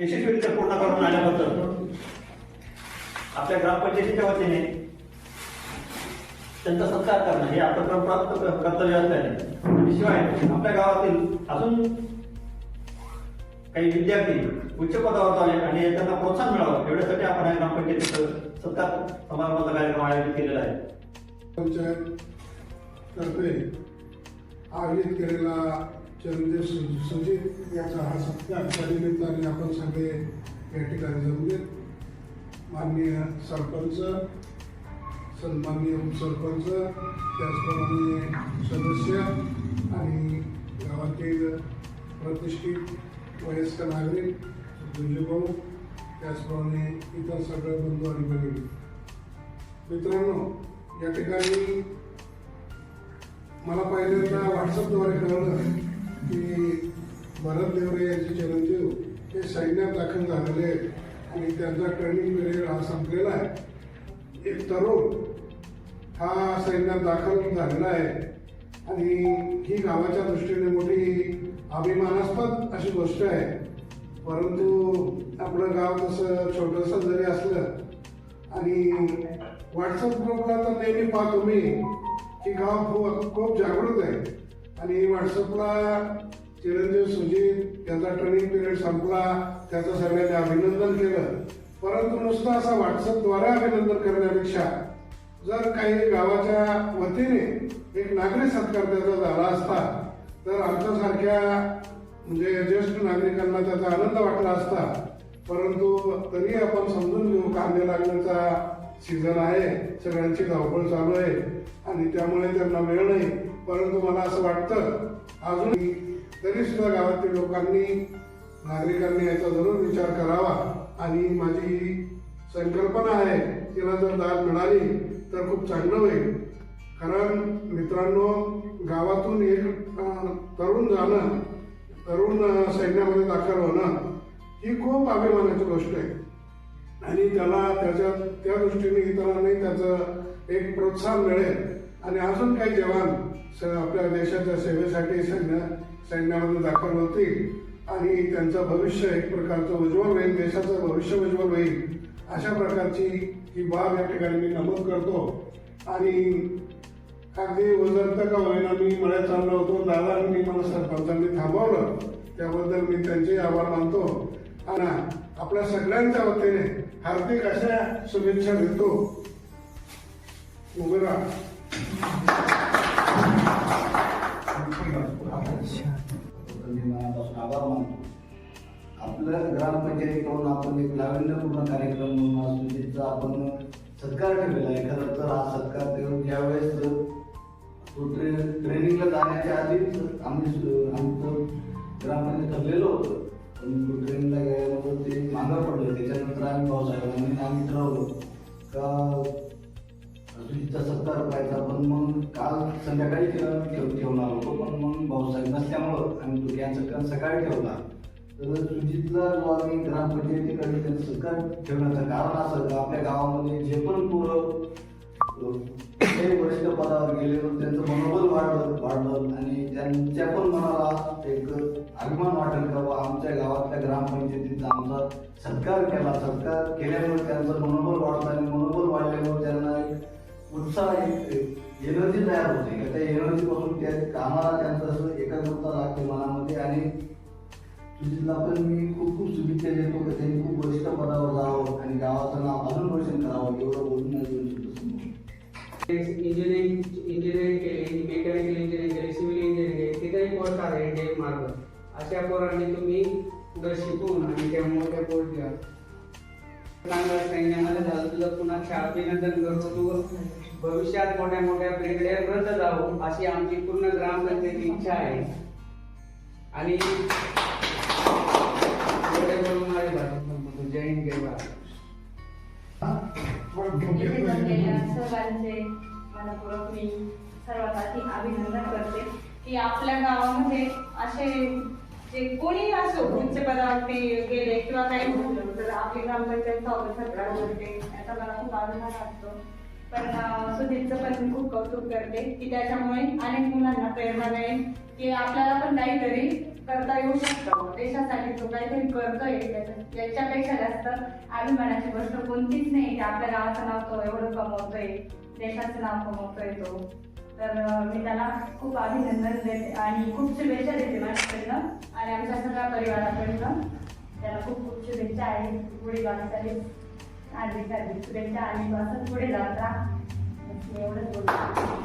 यशस्वीरित्या पूर्ण करून आल्याबद्दल आपल्या ग्रामपंचायतीच्या वतीने त्यांचा सत्कार करणं हे आपलं परमप्राप्त कर्तव्य असल्याने आणि शिवाय आपल्या गावातील अजून काही विद्यार्थी उच्च पदावर आले आणि त्यांना प्रोत्साहन मिळावं एवढ्यासाठी आपण या ग्रामपंचायतीचं सत्कार समारंभाचा कार्यक्रम आयोजित केलेला आहे. पंचायत तर्फे आयोजित केलेला चिरंजीव सुजित याचा हा सत्कार त्यानिमित्ताने आपण सगळे या ठिकाणी जमले. माननीय सरपंच, सन्माननीय उपसरपंच, त्याचप्रमाणे सदस्य आणि गावातील प्रतिष्ठित वयस्कर नागरिक भाऊ, त्याचप्रमाणे इतर सगळे बंधू आणि भगिनी. मित्रांनो, या ठिकाणी मला पहिल्यांदा व्हॉट्सअपद्वारे कळलं की भरत देवरे यांचे चिरंजीव हे सैन्यात दाखल झालेले आहेत आणि त्यांचा ट्रेनिंग पिरियड हा संपलेला आहे. एक तरुण हा सैन्यात दाखल झालेला आहे आणि ही गावाच्या दृष्टीने मोठी अभिमानास्पद अशी गोष्ट आहे. परंतु आपलं गाव तसं छोटंसं जरी असलं आणि व्हॉट्सअप ग्रुपला तर नेहमी पाहतो मी की गाव खूप जागृत आहे आणि व्हॉट्सअपला चिरंजीव सुजित याचा ट्रेनिंग पिरियड संपला, त्याचं सगळ्यांनी अभिनंदन केलं. परंतु नुसतं असं व्हॉट्सअपद्वारे अभिनंदन करण्यापेक्षा जर काही गावाच्या वतीने एक नागरिक सत्कार त्याचा झाला असता तर आमच्यासारख्या म्हणजे ज्येष्ठ नागरिकांना त्याचा आनंद वाटला असता. परंतु तरी आपण समजून घेऊ, कांदे लागण्याचा सीझन आहे, सगळ्यांची धावपळ चालू आहे आणि त्यामुळे त्यांना वेळ नाही. परंतु मला असं वाटतं अजूनही तरी सुद्धा गावातील लोकांनी, नागरिकांनी याचा जरूर विचार करावा आणि माझी संकल्पना आहे तिला जर दाद मिळाली तर खूप चांगलं होईल. कारण मित्रांनो, गावातून एक तरुण जाणं, तरुण सैन्यामध्ये दाखल होणं ही खूप अभिमानाची गोष्ट आहे आणि त्याला त्या दृष्टीने इतरांनाही त्याचं एक प्रोत्साहन मिळेल आणि अजून काही जवान आपल्या देशाच्या सेवेसाठी सैन्यामध्ये दाखल होतील आणि त्यांचं भविष्य एक प्रकारचं उज्ज्वल होईल, देशाचं भविष्य उज्ज्वल होईल. अशा प्रकारची ही बाब या ठिकाणी मी नमूद करतो. आणि अगदी उजळतं का होईना मी मळ्यात चाललो होतो, दादांनी मला सरपंचांनी थांबवलं, त्याबद्दल मी त्यांचे आभार मानतो आणि आपल्या सगळ्यांच्या वतीने हार्दिक अशा शुभेच्छा देतो. उभे राहा. मनापासून आभार मानतो. आपल्या ग्रामपंचायतीकडून आपण एक नाविन्यपूर्ण कार्यक्रम म्हणून सुजितचा आपण सत्कार ठेवलेला आहे. खरं तर हा सत्कार ज्यावेळेस ट्रेनिंगला जाण्याच्या आधीच आमचं ग्रामपंचायत ठरलेलं होतं, पण ट्रेनिंगला गेल्यानंतर ते मागं पडलं. त्याच्यानंतर आम्ही भाऊसाहेबांनी आम्ही ठरवलं का सुजितचा सत्कार करायचा, पण मग काल संध्याकाळी ठेवणार होतो, पण मग भाऊसाहेब नसल्यामुळं आम्ही तो कॅन्सल सकाळी ठेवला. तर सुजितला जो आम्ही ग्रामपंचायतीकडे त्यांचा सत्कार ठेवण्याचं कारण असं का आपल्या गावामध्ये जे पण पोरं वरिष्ठ पदावर गेले त्यांचं मनोबल वाढलं आणि त्यांच्या पण मनाला एक अभिमान वाटेल का आमच्या गावातल्या ग्रामपंचायतीचा आमचा सत्कार केला. सत्कार केल्यामुळे त्यांचं मनोबल वाढतं आणि मनोबल वाढल्यामुळे त्यांना उत्साह एनर्जी तयार होते. त्या एनर्जीपासून त्या कामाला त्यांचं असं एकाग्रता लागते मनामध्ये. आणि सुजितला पण मी खूप खूप शुभेच्छा देतो की त्यांनी खूप वरिष्ठ पदावर जावं आणि गावाचं नाव अजून रोशन करावं एवढं बोलून इंजिनिअरिंग केली, मेकॅनिकल इंजिनिअरिंग केली, सिव्हिल इंजिनिअरिंग केली, ते काही पोस्ट आहे एक मार्ग. अशा पोरांनी तुम्ही पुढे शिकून आणि त्या मोठ्या पोस्ट घ्या. चांगलं सैन्यामध्ये झालं तुझं पुन्हा अभिनंदन करतो. तू भविष्यात मोठ्या मोठ्या ब्रिगेडियरपर्यंत जाऊ अशी आमची पूर्ण ग्रामपंचायतीची इच्छा आहे. आणि जय हिंद जय भारत. सर्वांचे मनपूर्वक मी सर्वात आधी अभिनंदन करते की आपल्या गावामध्ये असे जे कोणी असो उच्च पदावरती गेले किंवा काही झालं तर आपली ग्रामपंचायत सत्कार करते, याचा मला खूप अभिमान वाटतो. पण सुजितचं पण मी खूप कौतुक करते की त्याच्यामुळे अनेक मुलांना प्रेरणा मिळेल की आपल्याला पण काहीतरी करता येऊ शकतं. देशासाठी तो काहीतरी करतोय, याच्यापेक्षा जास्त अभिमानाची गोष्ट कोणतीच नाही की आपल्या गावाचं नाव तो एवढं कमवतोय, देशाचं नाव कमवतोय तो. तर मी त्याला खूप अभिनंदन देते आणि खूप शुभेच्छा देते माझ्याकडनं आणि आमच्या सगळ्या परिवाराकडनं त्याला खूप खूप शुभेच्छा आहे. पुढे वाटचाली हार्दिक शुभेच्छा आणि तो असंच पुढे जात राहा. एवढंच बोलतो.